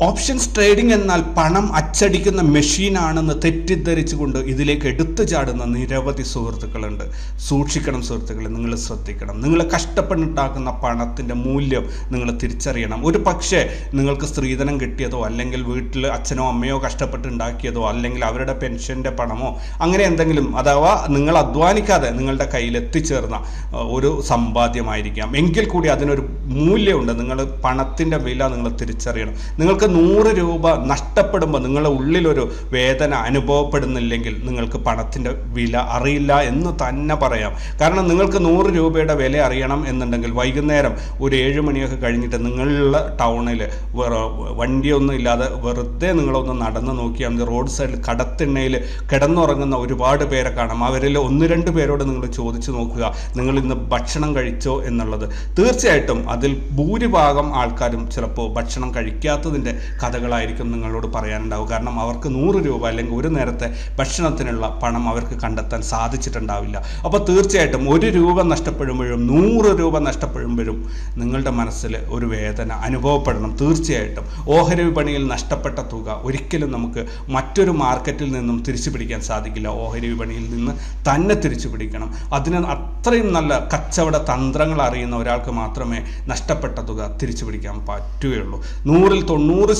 Options trading എന്നാൽ പണം അച്ചടിക്കുന്ന മെഷീനാണെന്ന് തെറ്റിദ്ധരിച്ചുകൊണ്ട് ഇതിലേക്ക് എടുത്തു ചാടുന്ന നിരവധി സുഹൃത്തുക്കളുണ്ട്. സൂക്ഷിക്കണം സുഹൃത്തുക്കളെ, നിങ്ങൾ ശ്രദ്ധിക്കണം. നിങ്ങൾ കഷ്ടപ്പെട്ടുണ്ടാക്കുന്ന പണത്തിൻ്റെ മൂല്യം നിങ്ങൾ തിരിച്ചറിയണം. ഒരു പക്ഷേ നിങ്ങൾക്ക് സ്ത്രീധനം കിട്ടിയതോ അല്ലെങ്കിൽ വീട്ടിൽ അച്ഛനോ അമ്മയോ കഷ്ടപ്പെട്ടുണ്ടാക്കിയതോ അല്ലെങ്കിൽ അവരുടെ പെൻഷൻ്റെ പണമോ അങ്ങനെ എന്തെങ്കിലും, അഥവാ നിങ്ങൾ അധ്വാനിക്കാതെ നിങ്ങളുടെ കയ്യിൽ എത്തിച്ചേർന്ന ഒരു സമ്പാദ്യമായിരിക്കാം. എങ്കിൽ കൂടി അതിനൊരു മൂല്യമുണ്ട്. നിങ്ങൾ പണത്തിൻ്റെ വില നിങ്ങൾ തിരിച്ചറിയണം. നിങ്ങൾക്ക് 100 രൂപ നഷ്ടപ്പെടുമ്പോൾ നിങ്ങളുടെ ഉള്ളിലൊരു വേദന അനുഭവപ്പെടുന്നില്ലെങ്കിൽ നിങ്ങൾക്ക് പണത്തിൻ്റെ വില അറിയില്ല എന്ന് തന്നെ പറയാം. കാരണം നിങ്ങൾക്ക് 100 രൂപയുടെ വില അറിയണം എന്നുണ്ടെങ്കിൽ വൈകുന്നേരം ഒരു 7 മണിയൊക്കെ കഴിഞ്ഞിട്ട് നിങ്ങളുടെ ടൗണിൽ വണ്ടിയൊന്നും ഇല്ലാതെ വെറുതെ നിങ്ങളൊന്ന് നടന്ന് നോക്കിയാൽ റോഡ് സൈഡിൽ കടത്തിണ്ണയിൽ കിടന്നുറങ്ങുന്ന ഒരുപാട് പേരെ കാണാം. അവരിൽ 1-2 പേരോട് നിങ്ങൾ ചോദിച്ചു നോക്കുക, നിങ്ങൾ ഇന്ന് ഭക്ഷണം കഴിച്ചോ എന്നുള്ളത്. തീർച്ചയായിട്ടും അതിൽ ഭൂരിഭാഗം ആൾക്കാരും ചിലപ്പോൾ ഭക്ഷണം കഴിക്കാത്തതിൻ്റെ കഥകളായിരിക്കും നിങ്ങളോട് പറയാനുണ്ടാവും. കാരണം അവർക്ക് 100 രൂപ അല്ലെങ്കിൽ ഒരു നേരത്തെ ഭക്ഷണത്തിനുള്ള പണം അവർക്ക് കണ്ടെത്താൻ സാധിച്ചിട്ടുണ്ടാവില്ല. അപ്പോൾ തീർച്ചയായിട്ടും 1 രൂപ നഷ്ടപ്പെടുമ്പോഴും 100 രൂപ നഷ്ടപ്പെടുമ്പോഴും നിങ്ങളുടെ മനസ്സിൽ ഒരു വേദന അനുഭവപ്പെടണം. തീർച്ചയായിട്ടും ഓഹരി വിപണിയിൽ നഷ്ടപ്പെട്ട തുക ഒരിക്കലും നമുക്ക് മറ്റൊരു മാർക്കറ്റിൽ നിന്നും തിരിച്ചു പിടിക്കാൻ സാധിക്കില്ല. ഓഹരി വിപണിയിൽ നിന്ന് തന്നെ തിരിച്ചു പിടിക്കണം. അതിന് അത്രയും നല്ല കച്ചവട തന്ത്രങ്ങൾ അറിയുന്ന ഒരാൾക്ക് മാത്രമേ നഷ്ടപ്പെട്ട തുക തിരിച്ചു പിടിക്കാൻ പറ്റുകയുള്ളൂ. 100%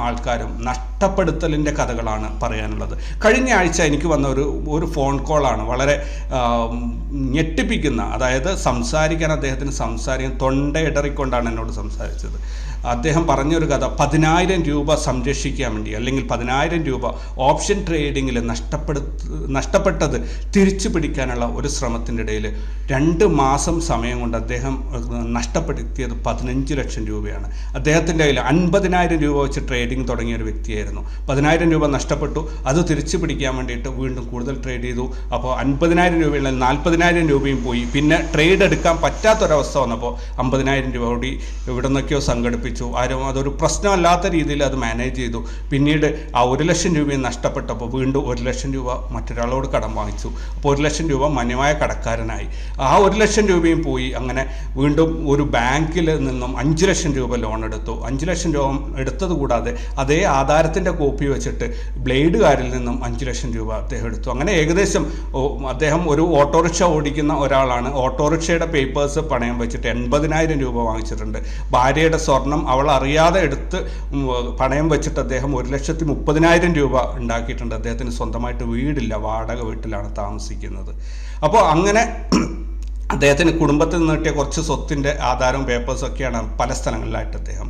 ആൾക്കാരും നഷ്ടപ്പെടുത്തലിൻ്റെ കഥകളാണ് പറയാനുള്ളത്. കഴിഞ്ഞ ആഴ്ച എനിക്ക് വന്ന ഒരു ഫോൺ കോളാണ് വളരെ ഞെട്ടിപ്പിക്കുന്ന. അതായത് അദ്ദേഹത്തിന് സംസാരിക്കാൻ തൊണ്ടയിടറിക്കൊണ്ടാണ് എന്നോട് സംസാരിച്ചത്. അദ്ദേഹം പറഞ്ഞൊരു കഥ, 10,000 രൂപ സംരക്ഷിക്കാൻ വേണ്ടി അല്ലെങ്കിൽ 10,000 രൂപ ഓപ്ഷൻ ട്രേഡിങ്ങിൽ നഷ്ടപ്പെട്ടത് തിരിച്ചു പിടിക്കാനുള്ള ഒരു ശ്രമത്തിൻ്റെ ഇടയിൽ 2 മാസം സമയം കൊണ്ട് അദ്ദേഹം നഷ്ടപ്പെടുത്തിയത് 15 ലക്ഷം രൂപയാണ്. അദ്ദേഹത്തിൻ്റെ കയ്യിൽ 50,000 രൂപ വെച്ച് ട്രേഡിംഗ് തുടങ്ങിയ ഒരു വ്യക്തിയായിരുന്നു. 10,000 രൂപ നഷ്ടപ്പെട്ടു. അത് തിരിച്ചു പിടിക്കാൻ വേണ്ടിയിട്ട് വീണ്ടും കൂടുതൽ ട്രേഡ് ചെയ്തു. അപ്പോൾ 50,000 രൂപയിൽ 40,000 രൂപയും പോയി. പിന്നെ ട്രേഡ് എടുക്കാൻ പറ്റാത്തൊരവസ്ഥ വന്നപ്പോൾ 50,000 രൂപ കൂടി എവിടെ നിന്നൊക്കെയോ സംഘടിപ്പിച്ചു. ആരും അതൊരു പ്രശ്നമല്ലാത്ത രീതിയിൽ അത് മാനേജ് ചെയ്തു. പിന്നീട് ആ 1 ലക്ഷം രൂപയും നഷ്ടപ്പെട്ടപ്പോൾ വീണ്ടും 1 ലക്ഷം രൂപ മറ്റൊരാളോട് കടം വാങ്ങിച്ചു. അപ്പോൾ 1 ലക്ഷം രൂപ മാന്യമായ കടക്കാരനായി. ആ 1 ലക്ഷം രൂപയും പോയി. അങ്ങനെ വീണ്ടും ഒരു ബാങ്കിൽ നിന്നും 5 ലക്ഷം രൂപ ലോൺ എടുത്തു. 5 ലക്ഷം രൂപ എടുത്തത് കൂടാതെ അതേ ആധാരത്തിൻ്റെ കോപ്പി വെച്ചിട്ട് ബ്ലേഡുകാരിൽ നിന്നും 5 ലക്ഷം രൂപ അദ്ദേഹം എടുത്തു. അങ്ങനെ ഏകദേശം അദ്ദേഹം ഒരു ഓട്ടോറിക്ഷ ഓടിക്കുന്ന ഒരാളാണ്. ഓട്ടോറിക്ഷയുടെ പേപ്പേഴ്സ് പണയം വെച്ചിട്ട് 80,000 രൂപ വാങ്ങിച്ചിട്ടുണ്ട്. ഭാര്യയുടെ സ്വർണം അവൾ അറിയാതെ എടുത്ത് പണയം വെച്ചിട്ട് അദ്ദേഹം 1,30,000 രൂപ ഉണ്ടാക്കിയിട്ടുണ്ട്. അദ്ദേഹത്തിന് സ്വന്തമായിട്ട് വീടില്ല, വാടക വീട്ടിലാണ് താമസിക്കുന്നത്. അപ്പോൾ അങ്ങനെ അദ്ദേഹത്തിന് കുടുംബത്തിൽ നിന്ന് കിട്ടിയ കുറച്ച് സ്വത്തിൻ്റെ ആധാരവും പേപ്പേഴ്സൊക്കെയാണ് പല സ്ഥലങ്ങളിലായിട്ട് അദ്ദേഹം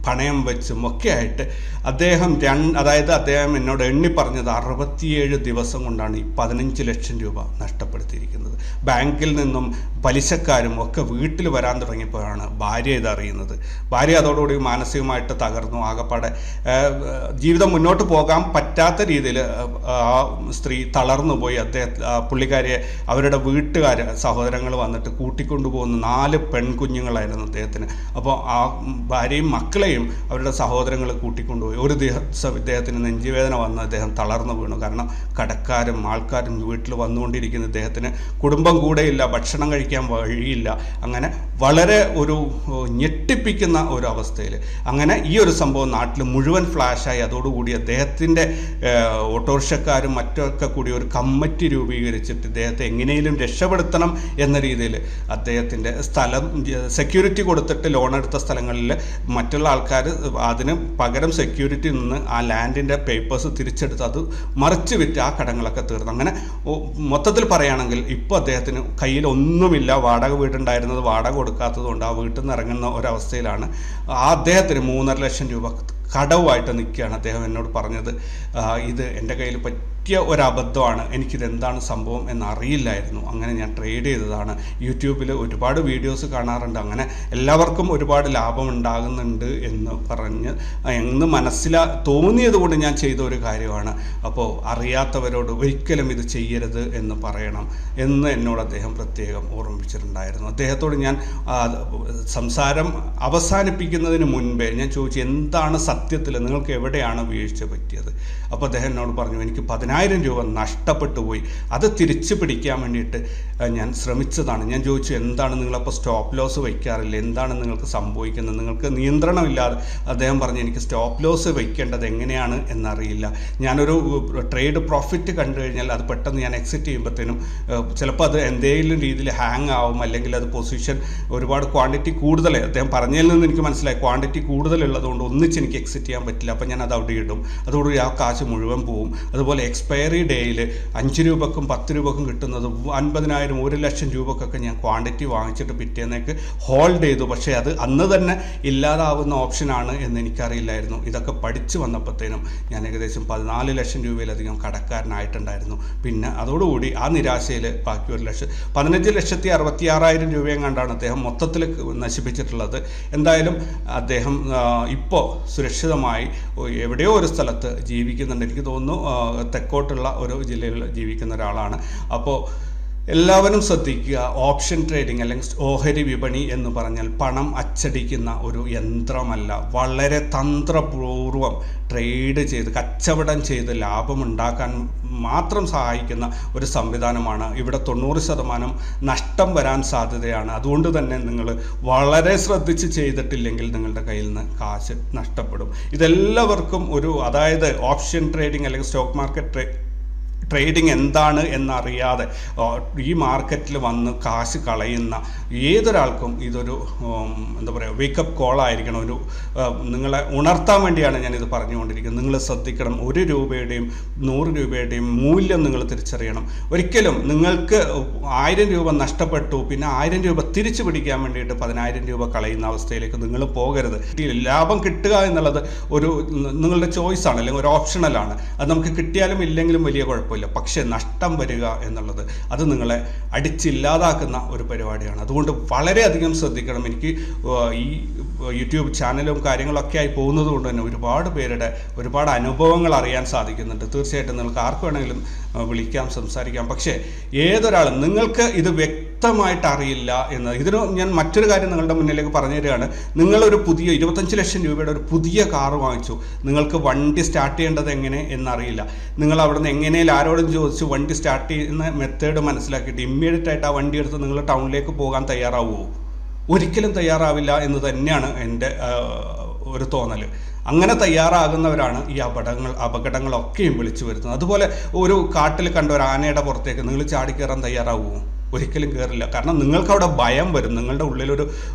പണയം വെച്ചും ഒക്കെ ആയിട്ട് അദ്ദേഹം അദ്ദേഹം എന്നോട് എണ്ണി പറഞ്ഞത് 67 ദിവസം കൊണ്ടാണ് ഈ 15 ലക്ഷം രൂപ നഷ്ടപ്പെടുത്തിയിരിക്കുന്നത്. ബാങ്കിൽ നിന്നും പലിശക്കാരും ഒക്കെ വീട്ടിൽ വരാൻ തുടങ്ങിയപ്പോഴാണ് ഭാര്യ ഇതറിയുന്നത്. ഭാര്യ അതോടുകൂടി മാനസികമായിട്ട് തകർന്നു. ആകപ്പാടെ ജീവിതം മുന്നോട്ട് പോകാൻ പറ്റാത്ത രീതിയിൽ ആ സ്ത്രീ തളർന്നു പോയി. പുള്ളിക്കാരിയെ അവരുടെ സഹോദരങ്ങൾ വന്നിട്ട് കൂട്ടിക്കൊണ്ടുപോകുന്ന 4 പെൺകുഞ്ഞുങ്ങളായിരുന്നു അദ്ദേഹത്തിന്. അപ്പോൾ ആ ഭാര്യയും മക്കളെയും അവരുടെ സഹോദരങ്ങൾ കൂട്ടിക്കൊണ്ടുപോയി. ഒരു ദിവസം ഇദ്ദേഹത്തിന് നെഞ്ചുവേദന വന്ന് അദ്ദേഹം തളർന്നു വീണു. കാരണം കടക്കാരും ആൾക്കാരും വീട്ടിൽ വന്നുകൊണ്ടിരിക്കുന്ന ഇദ്ദേഹത്തിന് കുടുംബം കൂടെയില്ല, ഭക്ഷണം കഴിക്കാൻ വഴിയില്ല. അങ്ങനെ വളരെ ഒരു ഞെട്ടിപ്പിക്കുന്ന ഒരു അവസ്ഥയിൽ അങ്ങനെ ഈ ഒരു സംഭവം നാട്ടിൽ മുഴുവൻ ഫ്ലാഷായി. അതോടുകൂടി അദ്ദേഹത്തിൻ്റെ ഓട്ടോറിക്ഷക്കാരും മറ്റൊക്കെ കൂടി ഒരു കമ്മിറ്റി രൂപീകരിച്ചിട്ട് ഇദ്ദേഹത്തെ എങ്ങനെയും രക്ഷപ്പെടുത്തണം എന്ന രീതിയിൽ അദ്ദേഹത്തിൻ്റെ സ്ഥലം സെക്യൂരിറ്റി കൊടുത്തിട്ട് ലോൺ എടുത്ത സ്ഥലങ്ങളിൽ മറ്റുള്ള ആൾക്കാർ അതിന് പകരം സെക്യൂരിറ്റി നിന്ന് ആ ലാൻഡിൻ്റെ പേപ്പേഴ്സ് തിരിച്ചെടുത്ത് അത് മറിച്ച് വിറ്റ് ആ കടങ്ങളൊക്കെ തീർന്നു. അങ്ങനെ മൊത്തത്തിൽ പറയുകയാണെങ്കിൽ ഇപ്പോൾ അദ്ദേഹത്തിന് കയ്യിൽ ഒന്നുമില്ല. വാടക വീടുണ്ടായിരുന്നത് വാടക കൊടുക്കാത്തതുകൊണ്ട് ആ വീട്ടിൽ നിന്ന് ഇറങ്ങുന്ന ഒരവസ്ഥയിലാണ്. അദ്ദേഹത്തിന് 3.5 ലക്ഷം രൂപ കടവുമായിട്ട് നിൽക്കുകയാണ്. അദ്ദേഹം എന്നോട് പറഞ്ഞത്, ഇത് എൻ്റെ കയ്യിൽ പറ്റിയ ഒരബദ്ധമാണ്, എനിക്കിതെന്താണ് സംഭവം എന്നറിയില്ലായിരുന്നു, അങ്ങനെ ഞാൻ ട്രേഡ് ചെയ്തതാണ്. യൂട്യൂബിൽ ഒരുപാട് വീഡിയോസ് കാണാറുണ്ട്, അങ്ങനെ എല്ലാവർക്കും ഒരുപാട് ലാഭം ഉണ്ടാകുന്നുണ്ട് എന്ന് തോന്നിയത് കൊണ്ട് ഞാൻ ചെയ്ത ഒരു കാര്യമാണ്. അപ്പോൾ അറിയാത്തവരോട് ഒരിക്കലും ഇത് ചെയ്യരുത് എന്ന് പറയണം എന്ന് എന്നോട് അദ്ദേഹം പ്രത്യേകം ഓർമ്മിപ്പിച്ചിട്ടുണ്ടായിരുന്നു. അദ്ദേഹത്തോട് ഞാൻ സംസാരം അവസാനിപ്പിക്കുന്നതിന് മുൻപേ ഞാൻ ചോദിച്ചു, എന്താണ് സത്യത്തിൽ നിങ്ങൾക്ക് എവിടെയാണ് വീഴ്ച പറ്റിയത്? അപ്പോൾ അദ്ദേഹം എന്നോട് പറഞ്ഞു, എനിക്ക് 10,000 10,000 രൂപ നഷ്ടപ്പെട്ടു പോയി. അത് തിരിച്ചു പിടിക്കാൻ വേണ്ടിയിട്ട് ഞാൻ ശ്രമിച്ചതാണ്. ഞാൻ ചോദിച്ചു, എന്താണ് നിങ്ങളപ്പോൾ സ്റ്റോപ്പ് ലോസ് വയ്ക്കാറില്ല, എന്താണ് നിങ്ങൾക്ക് സംഭവിക്കുന്നത്, നിങ്ങൾക്ക് നിയന്ത്രണമില്ലാതെ? അദ്ദേഹം പറഞ്ഞു, എനിക്ക് സ്റ്റോപ്പ് ലോസ് വയ്ക്കേണ്ടത് എങ്ങനെയാണ് എന്നറിയില്ല. ഞാനൊരു ട്രേഡ് പ്രോഫിറ്റ് കണ്ടു കഴിഞ്ഞാൽ അത് പെട്ടെന്ന് ഞാൻ എക്സിറ്റ് ചെയ്യുമ്പോഴത്തേനും ചിലപ്പോൾ അത് എന്തെങ്കിലും രീതിയിൽ ഹാങ് ആവും, അല്ലെങ്കിൽ അത് പൊസിഷൻ ഒരുപാട് ക്വാണ്ടിറ്റി കൂടുതൽ, അദ്ദേഹം പറഞ്ഞതിൽ നിന്ന് എനിക്ക് മനസ്സിലായി ക്വാണ്ടിറ്റി കൂടുതലുള്ളതുകൊണ്ട് ഒന്നിച്ച് എനിക്ക് എക്സിറ്റ് ചെയ്യാൻ പറ്റില്ല. അപ്പോൾ ഞാൻ അത് അവിടെ ഇടും, അതോടുകൂടി ആ കാശ് മുഴുവൻ പോവും. അതുപോലെ എക്സ്പയറി ഡേയിൽ 5 രൂപക്കും 10 രൂപക്കും കിട്ടുന്നത് 50,000 1 ലക്ഷം രൂപക്കൊക്കെ ഞാൻ ക്വാണ്ടിറ്റി വാങ്ങിച്ചിട്ട് പിറ്റേന്നേക്ക് ഹോൾഡ് ചെയ്തു. പക്ഷേ അത് അന്ന് തന്നെ ഇല്ലാതാവുന്ന ഓപ്ഷനാണ് എന്ന് എനിക്കറിയില്ലായിരുന്നു. ഇതൊക്കെ പഠിച്ചു വന്നപ്പോഴത്തേനും ഞാൻ ഏകദേശം 14 ലക്ഷം രൂപയിലധികം കടക്കാരനായിട്ടുണ്ടായിരുന്നു. പിന്നെ അതോടുകൂടി ആ നിരാശയിൽ ബാക്കി 15,66,000 രൂപയും കണ്ടാണ് അദ്ദേഹം മൊത്തത്തിൽ നശിപ്പിച്ചിട്ടുള്ളത്. എന്തായാലും അദ്ദേഹം ഇപ്പോൾ സുരക്ഷിതമായി എവിടെയോ ഒരു സ്ഥലത്ത് ജീവിക്കുന്നുണ്ട്. എനിക്ക് തോന്നുന്നു തെക്കോട്ടുള്ള ഒരു ജില്ലയിൽ ജീവിക്കുന്ന ഒരാളാണ്. അപ്പോൾ എല്ലാവരും ശ്രദ്ധിക്കുക, ഓപ്ഷൻ ട്രേഡിംഗ് അല്ലെങ്കിൽ ഓഹരി വിപണി എന്ന് പറഞ്ഞാൽ പണം അച്ചടിക്കുന്ന ഒരു യന്ത്രമല്ല. വളരെ തന്ത്രപൂർവ്വം ട്രേഡ് ചെയ്ത് കച്ചവടം ചെയ്ത് ലാഭമുണ്ടാക്കാൻ മാത്രം സഹായിക്കുന്ന ഒരു സംവിധാനമാണ്. ഇവിടെ 90% നഷ്ടം വരാൻ സാധ്യതയാണ്. അതുകൊണ്ട് തന്നെ നിങ്ങൾ വളരെ ശ്രദ്ധിച്ച് ചെയ്തിട്ടില്ലെങ്കിൽ നിങ്ങളുടെ കയ്യിൽ നിന്ന് കാശ് നഷ്ടപ്പെടും. ഇതെല്ലാവർക്കും അതായത് ഓപ്ഷൻ ട്രേഡിംഗ് അല്ലെങ്കിൽ സ്റ്റോക്ക് മാർക്കറ്റ് ട്രേഡിംഗ് എന്താണ് എന്നറിയാതെ ഈ മാർക്കറ്റിൽ വന്ന് കാശ് കളയുന്ന ഏതൊരാൾക്കും ഇതൊരു എന്താ പറയുക വേക്കപ്പ് കോളായിരിക്കണം. നിങ്ങളെ ഉണർത്താൻ വേണ്ടിയാണ് ഞാനിത് പറഞ്ഞുകൊണ്ടിരിക്കുന്നത്. നിങ്ങൾ ശ്രദ്ധിക്കണം, 1 രൂപയുടെയും 100 രൂപയുടെയും മൂല്യം നിങ്ങൾ തിരിച്ചറിയണം. ഒരിക്കലും നിങ്ങൾക്ക് 1000 രൂപ നഷ്ടപ്പെട്ടു, പിന്നെ 1000 രൂപ തിരിച്ചു പിടിക്കാൻ വേണ്ടിയിട്ട് 10,000 രൂപ കളയുന്ന അവസ്ഥയിലേക്ക് നിങ്ങൾ പോകരുത്. ലാഭം കിട്ടുക എന്നുള്ളത് നിങ്ങളുടെ ചോയ്സാണ്, അല്ലെങ്കിൽ ഒരു ഓപ്ഷണലാണ്. അത് നമുക്ക് കിട്ടിയാലും ഇല്ലെങ്കിലും വലിയ കുഴപ്പമില്ല. പക്ഷേ നഷ്ടം വരിക എന്നുള്ളത് അത് നിങ്ങളെ അടിച്ചില്ലാതാക്കുന്ന ഒരു പരിപാടിയാണ്. അതുകൊണ്ട് വളരെയധികം ശ്രദ്ധിക്കണം. എനിക്ക് ഈ യൂട്യൂബ് ചാനലും കാര്യങ്ങളൊക്കെ ആയി പോകുന്നത് കൊണ്ട് തന്നെ ഒരുപാട് പേരുടെ ഒരുപാട് അനുഭവങ്ങൾ അറിയാൻ സാധിക്കുന്നുണ്ട്. തീർച്ചയായിട്ടും നിങ്ങൾക്ക് ആർക്ക് വേണമെങ്കിലും വിളിക്കാം, സംസാരിക്കാം. പക്ഷേ ഏതൊരാളും നിങ്ങൾക്ക് ഇത് വ്യക്തമായിട്ട് അറിയില്ല എന്ന് ഇതിന് ഞാൻ മറ്റൊരു കാര്യം നിങ്ങളുടെ മുന്നിലേക്ക് പറഞ്ഞു തരികയാണ്. നിങ്ങളൊരു പുതിയ 25 ലക്ഷം രൂപയുടെ ഒരു പുതിയ കാറ് വാങ്ങിച്ചു. നിങ്ങൾക്ക് വണ്ടി സ്റ്റാർട്ട് ചെയ്യേണ്ടത് എങ്ങനെ എന്നറിയില്ല. നിങ്ങൾ അവിടെ നിന്ന് എങ്ങനെയും ആരോടും ചോദിച്ചു വണ്ടി സ്റ്റാർട്ട് ചെയ്യുന്ന മെത്തേഡ് മനസ്സിലാക്കിയിട്ട് ഇമ്മീഡിയറ്റ് ആയിട്ട് ആ വണ്ടി എടുത്ത് നിങ്ങൾ ടൗണിലേക്ക് പോകാൻ തയ്യാറാവുമോ? ഒരിക്കലും തയ്യാറാവില്ല എന്ന് തന്നെയാണ് എൻ്റെ ഒരു തോന്നൽ. അങ്ങനെ തയ്യാറാകുന്നവരാണ് ഈ അപകടങ്ങളൊക്കെയും വിളിച്ചു വരുത്തുന്നത്. അതുപോലെ ഒരു കാട്ടിൽ കണ്ട ഒരു ആനയുടെ പുറത്തേക്ക് നിങ്ങൾ ചാടിക്കയറാൻ തയ്യാറാവുമോ? ഒരിക്കലും കയറില്ല. കാരണം നിങ്ങൾക്ക് അവിടെ ഭയം വരും, നിങ്ങളുടെ ഉള്ളിലൊരു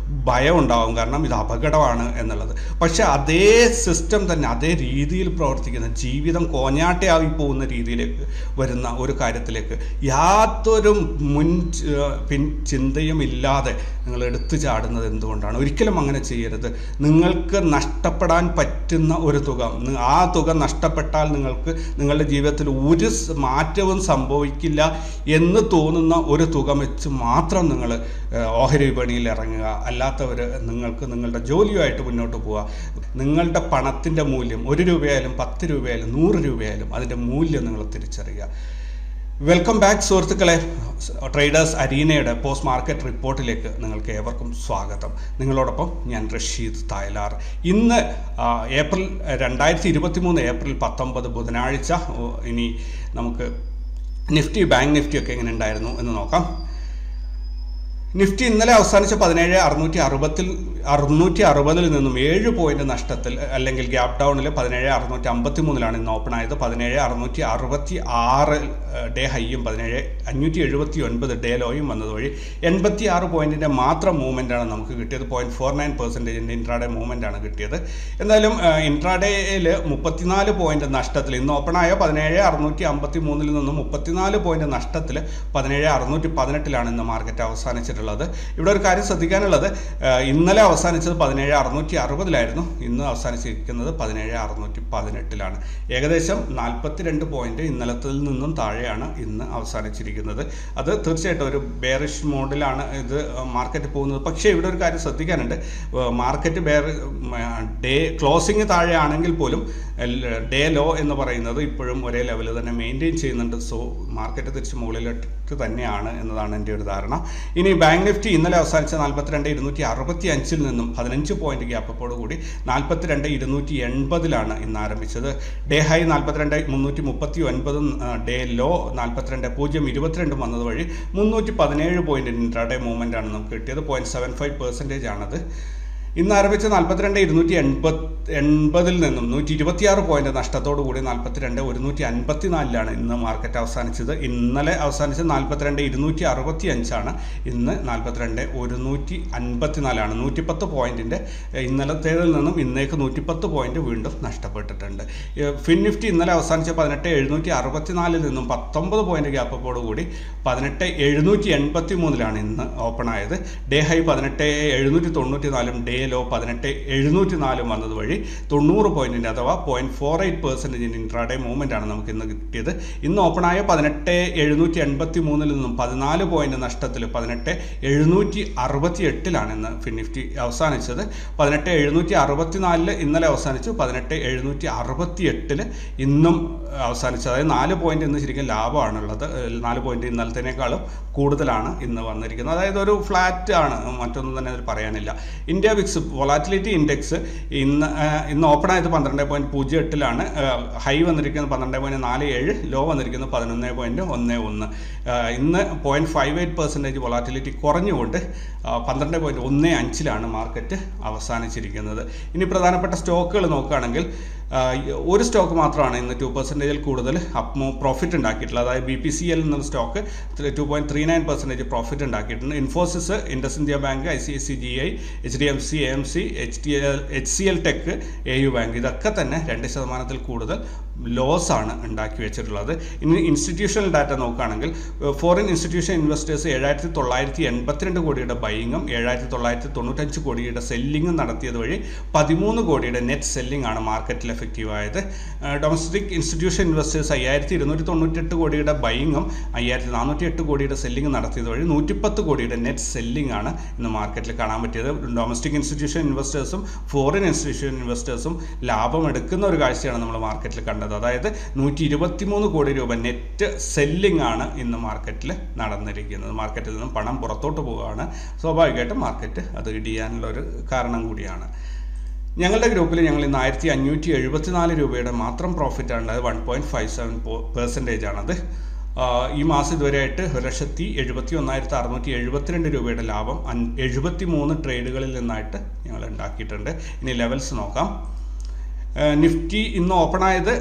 ഭയം ഉണ്ടാവും, കാരണം ഇത് അപകടമാണ് എന്നുള്ളത്. പക്ഷെ അതേ സിസ്റ്റം തന്നെ അതേ രീതിയിൽ പ്രവർത്തിക്കുന്ന, ജീവിതം കോഞ്ഞാട്ടയായി പോകുന്ന രീതിയിലേക്ക് വരുന്ന ഒരു കാര്യത്തിലേക്ക് യാതൊരു ചിന്തയും ഇല്ലാതെ നിങ്ങൾ എടുത്തു ചാടുന്നത് എന്തുകൊണ്ടാണ്? ഒരിക്കലും അങ്ങനെ ചെയ്യരുത്. നിങ്ങൾക്ക് നഷ്ടപ്പെടാൻ പറ്റുന്ന ഒരു തുക, ആ തുക നഷ്ടപ്പെട്ടാൽ നിങ്ങൾക്ക് നിങ്ങളുടെ ജീവിതത്തിൽ ഒരു മാറ്റവും സംഭവിക്കില്ല എന്ന് തോന്നുന്ന ഒരു തുക വെച്ച് മാത്രം നിങ്ങൾ ഓഹരി വിപണിയിൽ ഇറങ്ങുക. അല്ലാത്തവർ നിങ്ങൾക്ക് നിങ്ങളുടെ ജോലിയുമായിട്ട് മുന്നോട്ട് പോവുക. നിങ്ങളുടെ പണത്തിൻ്റെ മൂല്യം 1 രൂപയായാലും 10 രൂപയായാലും 100 രൂപയായാലും അതിൻ്റെ മൂല്യം നിങ്ങൾ തിരിച്ചറിയുക. വെൽക്കം ബാക്ക് സുഹൃത്തുക്കളെ. ട്രേഡേഴ്സ് അരീനയുടെ പോസ്റ്റ് മാർക്കറ്റ് റിപ്പോർട്ടിലേക്ക് നിങ്ങൾക്ക് ഏവർക്കും സ്വാഗതം. നിങ്ങളോടൊപ്പം ഞാൻ റഷീദ് തായലാർ. ഇന്ന് 2023 ഏപ്രിൽ 19 ബുധനാഴ്ച. ഇനി നമുക്ക് നിഫ്റ്റി, ബാങ്ക് നിഫ്റ്റിയൊക്കെ എങ്ങനെ ഉണ്ടായിരുന്നു എന്ന് നോക്കാം. നിഫ്റ്റി ഇന്നലെ അവസാനിച്ച 17,660 നിന്നും 7 പോയിന്റ് നഷ്ടത്തിൽ, അല്ലെങ്കിൽ ഗ്യാപ് ഡൗണിൽ 17,653 ഇന്ന് ഓപ്പൺ ആയത്. 17,666 ഡേ ഹൈയും 17,579 ഡേ ലോയും വന്നത് വഴി 86 പോയിന്റിൻ്റെ മാത്രം മൂവ്മെൻ്റാണ് നമുക്ക് കിട്ടിയത്. 0.49% ഇൻട്രാഡേ മൂവ്മെൻ്റ് ആണ് കിട്ടിയത്. എന്തായാലും ഇൻട്രാഡേയിൽ 34 പോയിന്റ് നഷ്ടത്തിൽ ഇന്ന് ഓപ്പൺ ആയ 17,653 നിന്നും 34 പോയിന്റ് നഷ്ടത്തിൽ 17,618 ഇന്ന് മാർക്കറ്റ് അവസാനിച്ചിട്ടുള്ളത്. ഇവിടെ ഒരു കാര്യം ശ്രദ്ധിക്കാനുള്ളത്, ഇന്നലെ അവസാനിച്ചത് 17,660 ഇന്ന് അവസാനിച്ചിരിക്കുന്നത് 17,618 ഏകദേശം 42 പോയിന്റ് ഇന്നലത്തിൽ നിന്നും താഴെയാണ് ഇന്ന് അവസാനിച്ചിരിക്കുന്നത്. അത് തീർച്ചയായിട്ടും ഒരു ബെയറിഷ് മോഡിലാണ് ഇത് മാർക്കറ്റ് പോകുന്നത്. പക്ഷേ ഇവിടെ ഒരു കാര്യം ശ്രദ്ധിക്കാനുണ്ട്, മാർക്കറ്റ് ഡേ ക്ലോസിങ് താഴെയാണെങ്കിൽ പോലും ഡേ ലോ എന്ന് പറയുന്നത് ഇപ്പോഴും ഒരേ ലെവൽ തന്നെ മെയിൻറ്റെയിൻ ചെയ്യുന്നുണ്ട്. സോ മാർക്കറ്റ് തിരിച്ച് മുകളിലേക്ക് തന്നെയാണ് എന്നതാണ് എൻ്റെ ഒരു ധാരണ. ഇനി ബാങ്ക് നിഫ്റ്റി ഇന്നലെ അവസാനിച്ച 42,265 നിന്നും 15 പോയിന്റ് ഗ്യാപ്പോട് കൂടി 42,280 ഇന്ന് ആരംഭിച്ചത്. ഡേ ഹൈ 42,339, ഡേ ലോ 42,022 വന്നത് വഴി 317 പോയിന്റ് ഇൻട്രാഡേ മൂവ്മെൻ്റ് ആണ് നമുക്ക് കിട്ടിയത്. 0.75% ആണത്. ഇന്ന് ആരംഭിച്ച 42,280 നിന്നും 126 പോയിന്റ് നഷ്ടത്തോടു കൂടി 42,154 ഇന്ന് മാർക്കറ്റ് അവസാനിച്ചത്. ഇന്നലെ അവസാനിച്ചത് 42,265 ഇന്ന് 42,154 110 പോയിന്റിന്റെ ഇന്നലത്തേതിൽ നിന്നും ഇന്നേക്ക് 110 പോയിന്റ് വീണ്ടും നഷ്ടപ്പെട്ടിട്ടുണ്ട്. ഫിൻ നിഫ്റ്റി ഇന്നലെ അവസാനിച്ച 18,764 നിന്നും 19 പോയിന്റ് ഗ്യാപ്പോട് കൂടി 18,783 ഇന്ന് ഓപ്പൺ ആയത്. ഡേ ഹൈ 18,794 ഡേ ലോ 18,704 വന്നത് വഴി 90 പോയിന്റിൻ്റെ അഥവാ 0.48% ഇൻട്രാഡേ മൂവ്മെൻ്റ് ആണ് നമുക്ക് ഇന്ന് കിട്ടിയത്. ഇന്ന് ഓപ്പണായ 18,783 നിന്നും 14 പോയിന്റ് നഷ്ടത്തിൽ 18,768 ഇന്ന് ഫിൻ നിഫ്റ്റി അവസാനിച്ചത്. 18,764 ഇന്നലെ അവസാനിച്ചു, 18,768 ഇന്നും അവസാനിച്ചത്. അതായത് 4 പോയിന്റ് ഇന്ന് ശരിക്കും ലാഭമാണുള്ളത്. 4 പോയിന്റ് ഇന്നലത്തേനേക്കാളും കൂടുതലാണ് ഇന്ന് വന്നിരിക്കുന്നത്. അതായത് ഒരു ഫ്ലാറ്റ് ആണ്, മറ്റൊന്നും തന്നെ അതിൽ പറയാനില്ല. ഇന്ത്യ വിക്സ് വൊളാറ്റിലിറ്റി ഇൻഡെക്സ് ഇന്ന് ഓപ്പൺ ആയത് 12.08 ഹൈ വന്നിരിക്കുന്നത് 12.47, ലോ വന്നിരിക്കുന്നത് 11.11. ഇന്ന് 0.58% വൊളാറ്റിലിറ്റി കുറഞ്ഞുകൊണ്ട് 12.15 മാർക്കറ്റ് അവസാനിച്ചിരിക്കുന്നത്. ഇനി പ്രധാനപ്പെട്ട സ്റ്റോക്കുകൾ നോക്കുകയാണെങ്കിൽ ഒരു സ്റ്റോക്ക് മാത്രമാണ് ഇന്ന് 2% കൂടുതൽ പ്രോഫിറ്റ് ഉണ്ടാക്കിയിട്ടുള്ളത്. അതായത് BPCL എന്ന സ്റ്റോക്ക് 2.39% പ്രോഫിറ്റ് ഉണ്ടാക്കിയിട്ടുണ്ട്. Infosys, IndusInd bank, ICICI, HDFC, AMC, HCL tech, AU bank ഇതൊക്കെ തന്നെ 2% കൂടുതൽ ലോസ് ആണ് ഉണ്ടാക്കി വെച്ചിട്ടുള്ളത്. ഇനി ഇൻസ്റ്റിറ്റ്യൂഷണൽ ഡാറ്റ നോക്കുകയാണെങ്കിൽ ഫോറിൻ ഇൻസ്റ്റിറ്റ്യൂഷൻ ഇൻവെസ്റ്റേഴ്സ് 7,982 കോടിയുടെ ബൈയിങ്ങും 7,995 കോടിയുടെ സെല്ലിങ്ങും നടത്തിയത് വഴി 13 കോടിയുടെ നെറ്റ് സെല്ലിംഗ് ആണ് മാർക്കറ്റിൽ എഫക്റ്റീവ് ആയത്. ഡൊമസ്റ്റിക് ഇൻസ്റ്റിറ്റ്യൂഷൻ ഇൻവെസ്റ്റേഴ്സ് 5,298 കോടിയുടെ ബൈയിങ്ങും 5,408 കോടിയുടെ സെല്ലിംഗ് നടത്തിയത് വഴി 110 കോടിയുടെ നെറ്റ് സെല്ലിംഗ് ആണ് ഇന്ന് മാർക്കറ്റിൽ കാണാൻ പറ്റിയത്. ഡൊമസ്റ്റിക് ഇൻസ്റ്റിറ്റ്യൂഷൻ ഇൻവെസ്റ്റേഴ്സും ഫോറിൻ ഇൻസ്റ്റിറ്റ്യൂഷൻ ഇൻവെസ്റ്റേഴ്സും ലാഭം എടുക്കുന്ന ഒരു കാഴ്ചയാണ് നമ്മൾ മാർക്കറ്റിൽ കണ്ടത്. അതായത് 123 കോടി രൂപ നെറ്റ് സെല്ലിംഗ് ആണ് ഇന്ന് മാർക്കറ്റിൽ നടന്നിരിക്കുന്നത്. മാർക്കറ്റിൽ നിന്നും പണം പുറത്തോട്ട് പോവുകയാണ്. സ്വാഭാവികമായിട്ടും മാർക്കറ്റ് അത് ഇടിയാനുള്ള ഒരു കാരണം കൂടിയാണ്. ഞങ്ങളുടെ ഗ്രൂപ്പിൽ ഞങ്ങൾ ഇന്ന് 1,574 രൂപയുടെ മാത്രം പ്രോഫിറ്റാണ് ഉണ്ടായത്. 1.57% ആണത്. ഈ മാസം ഇതുവരെയായിട്ട് 1,71,672 രൂപയുടെ ലാഭം 73 ട്രേഡുകളിൽ നിന്നായിട്ട് ഞങ്ങൾ ഉണ്ടാക്കിയിട്ടുണ്ട്. ഇനി ലെവൽസ് നോക്കാം. നിഫ്റ്റി ഇന്ന് ഓപ്പൺ ആയത്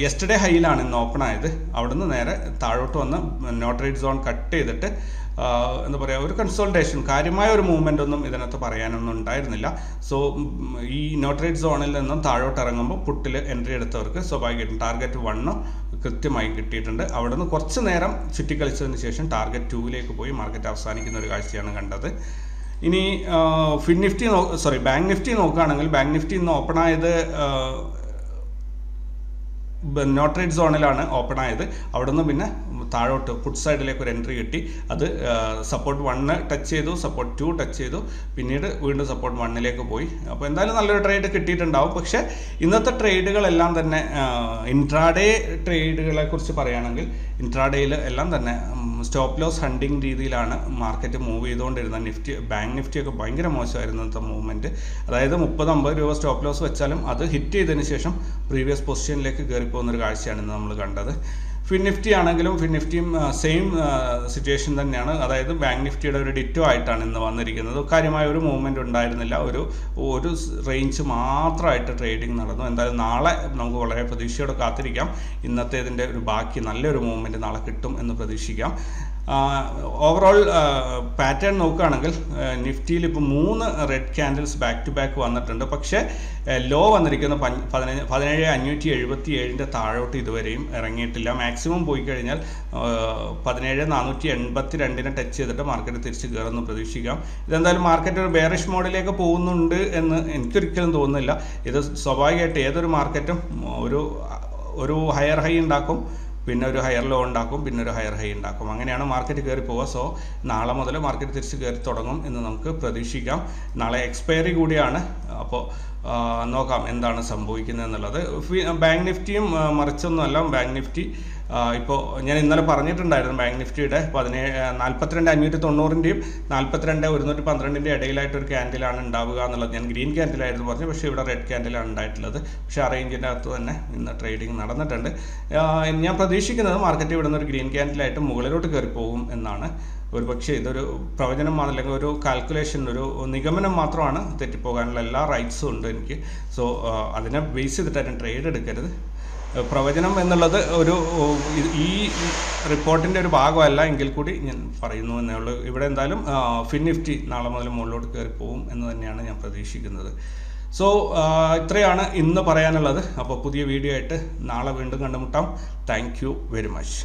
യെസ്റ്റർഡേ ഹൈയിലാണ് ഇന്ന് ഓപ്പൺ ആയത്. അവിടുന്ന് നേരെ താഴോട്ട് വന്ന് നോ ട്രേഡ് സോൺ കട്ട് ചെയ്തിട്ട് എന്താ പറയുക, ഒരു കൺസോൾട്ടേഷൻ, കാര്യമായ ഒരു മൂവ്മെൻ്റ് ഒന്നും ഇതിനകത്ത് പറയാനൊന്നും ഉണ്ടായിരുന്നില്ല. സോ ഈ നോ ട്രേഡ് സോണിൽ നിന്നും താഴോട്ട് ഇറങ്ങുമ്പോൾ പുട്ടിൽ എൻട്രി എടുത്തവർക്ക് സ്വാഭാവികമായിട്ടും ടാർഗറ്റ് 1 കൃത്യമായി കിട്ടിയിട്ടുണ്ട്. അവിടെ നിന്ന് കുറച്ച് നേരം ചുറ്റിക്കളിച്ചതിന് ശേഷം ടാർഗറ്റ് 2ലേക്ക് പോയി മാർക്കറ്റ് അവസാനിക്കുന്ന ഒരു കാഴ്ചയാണ് കണ്ടത്. ഇനി ബാങ്ക് നിഫ്റ്റി നോക്കുകയാണെങ്കിൽ ബാങ്ക് നിഫ്റ്റി ഇന്ന് ഓപ്പൺ ആയത് നോ ട്രേഡ് സോണിലാണ് ഓപ്പൺ ആയത്. അവിടെ നിന്ന് പിന്നെ താഴോട്ട് പുട്ട് സൈഡിലേക്ക് ഒരു എൻട്രി കിട്ടി. അത് സപ്പോർട്ട് 1 ടച്ച് ചെയ്തു, സപ്പോർട്ട് 2 ടച്ച് ചെയ്തു, പിന്നീട് വീണ്ടും സപ്പോർട്ട് 1ലേക്ക് പോയി. അപ്പോൾ എന്തായാലും നല്ലൊരു ട്രേഡ് കിട്ടിയിട്ടുണ്ടാവും. പക്ഷേ ഇന്നത്തെ ട്രേഡുകളെല്ലാം തന്നെ ഇൻട്രാഡേ ട്രേഡുകളെ കുറിച്ച് പറയുകയാണെങ്കിൽ ഇൻട്രാഡേയിൽ എല്ലാം തന്നെ സ്റ്റോപ്പ് ലോസ് ഹണ്ടിങ് രീതിയിലാണ് മാർക്കറ്റ് മൂവ് ചെയ്തുകൊണ്ടിരുന്നത്. ബാങ്ക് നിഫ്റ്റിയൊക്കെ ഭയങ്കര മോശമായിരുന്നു ഇന്നത്തെ മൂവ്മെൻറ്റ്. അതായത് 30-50 രൂപ സ്റ്റോപ്പ് ലോസ് വെച്ചാലും അത് ഹിറ്റ് ചെയ്തതിന് ശേഷം പ്രീവിയസ് പൊസിഷനിലേക്ക് കയറിപ്പോകുന്നൊരു കാഴ്ചയാണ് ഇന്ന് നമ്മൾ കണ്ടത്. ഫിൻ നിഫ്റ്റി ആണെങ്കിലും ഫിൻ നിഫ്റ്റിയും സെയിം സിറ്റുവേഷൻ തന്നെയാണ്. അതായത് ബാങ്ക് നിഫ്റ്റിയുടെ ഒരു ഡിറ്റോ ആയിട്ടാണ് ഇന്ന് വന്നിരിക്കുന്നത്. കാര്യമായ ഒരു മൂവ്മെൻറ്റ് ഉണ്ടായിരുന്നില്ല. ഒരു റേഞ്ച് മാത്രമായിട്ട് ട്രേഡിംഗ് നടന്നു. എന്തായാലും നാളെ നമുക്ക് വളരെ പ്രതീക്ഷയോടെ കാത്തിരിക്കാം. ഇന്നത്തേതിൻ്റെ ഒരു ബാക്കി നല്ലൊരു മൂവ്മെൻറ്റ് നാളെ കിട്ടും എന്ന് പ്രതീക്ഷിക്കാം. ഓവറോൾ പാറ്റേൺ നോക്കുകയാണെങ്കിൽ നിഫ്റ്റിയിൽ ഇപ്പോൾ 3 red candles back to back വന്നിട്ടുണ്ട്. പക്ഷേ ലോ വന്നിരിക്കുന്ന 17,577 താഴോട്ട് ഇതുവരെയും ഇറങ്ങിയിട്ടില്ല. മാക്സിമം പോയി കഴിഞ്ഞാൽ 17,482 ടച്ച് ചെയ്തിട്ട് മാർക്കറ്റ് തിരിച്ച് കയറുമെന്ന് പ്രതീക്ഷിക്കാം. ഇതെന്തായാലും മാർക്കറ്റ് ഒരു ബെയറിഷ് മോഡിലേക്ക് പോകുന്നുണ്ട് എന്ന് എനിക്കൊരിക്കലും തോന്നുന്നില്ല. ഇത് സ്വാഭാവികമായിട്ട് ഏതൊരു മാർക്കറ്റും ഒരു ഹയർ ഹൈ ഉണ്ടാക്കും, പിന്നെ ഒരു ഹയർ ലോ ഉണ്ടാക്കും, പിന്നെ ഒരു ഹയർ ഹൈ ഉണ്ടാക്കും. അങ്ങനെയാണ് മാർക്കറ്റ് കയറി പോവുക. സോ നാളെ മുതൽ മാർക്കറ്റ് തിരിച്ച് കയറി തുടങ്ങും എന്ന് നമുക്ക് പ്രതീക്ഷിക്കാം. നാളെ എക്സ്പയറി കൂടിയാണ്. അപ്പോൾ നോക്കാം എന്താണ് സംഭവിക്കുന്നത് എന്നുള്ളത്. ബാങ്ക് നിഫ്റ്റിയും മറിച്ചൊന്നുമല്ല. ബാങ്ക് നിഫ്റ്റി ഇപ്പോൾ ഞാൻ ഇന്നലെ പറഞ്ഞിട്ടുണ്ടായിരുന്നു, ബാങ്ക് നിഫ്റ്റിയുടെ 42,590-ൻ്റെയും 42,112-ൻ്റെയും ഇടയിലായിട്ടൊരു ക്യാൻഡിലാണ് ഉണ്ടാവുക എന്നുള്ളത്. ഞാൻ ഗ്രീൻ ക്യാൻഡിലായിരുന്നു പറഞ്ഞു, പക്ഷേ ഇവിടെ റെഡ് ക്യാൻഡിലാണ് ഉണ്ടായിട്ടുള്ളത്. പക്ഷേ ആ റേഞ്ചിൻ്റെ അകത്ത് തന്നെ ഇന്ന് ട്രേഡിംഗ് നടന്നിട്ടുണ്ട്. ഞാൻ പ്രതീക്ഷിക്കുന്നത് മാർക്കറ്റ് ഇവിടെ നിന്ന് ഒരു ഗ്രീൻ ക്യാൻഡിലായിട്ട് മുകളിലോട്ട് കയറി പോകും എന്നാണ്. ഒരുപക്ഷെ ഇതൊരു പ്രവചനം അല്ലെങ്കിൽ ഒരു കാൽക്കുലേഷൻ, ഒരു നിഗമനം മാത്രമാണ്. തെറ്റിപ്പോകാനുള്ള എല്ലാ റൈറ്റ്സും ഉണ്ട് എനിക്ക്. സോ അതിനെ ബേസ് ചെയ്തിട്ടായിരുന്നു ട്രേഡ് എടുക്കരുത്. പ്രവചനം എന്നുള്ളത് ഈ റിപ്പോർട്ടിൻ്റെ ഒരു ഭാഗമല്ല എങ്കിൽ കൂടി ഞാൻ പറയുന്നു എന്നേ ഉള്ളൂ. ഇവിടെ എന്തായാലും ഫിൻ നിഫ്റ്റി നാളെ മുതൽ മുകളിലോട്ട് കയറി പോകും എന്ന് തന്നെയാണ് ഞാൻ പ്രതീക്ഷിക്കുന്നത്. സോ ഇത്രയാണ് ഇന്ന് പറയാനുള്ളത്. അപ്പോൾ പുതിയ വീഡിയോ ആയിട്ട് നാളെ വീണ്ടും കണ്ടുമുട്ടാം. Thank you very much.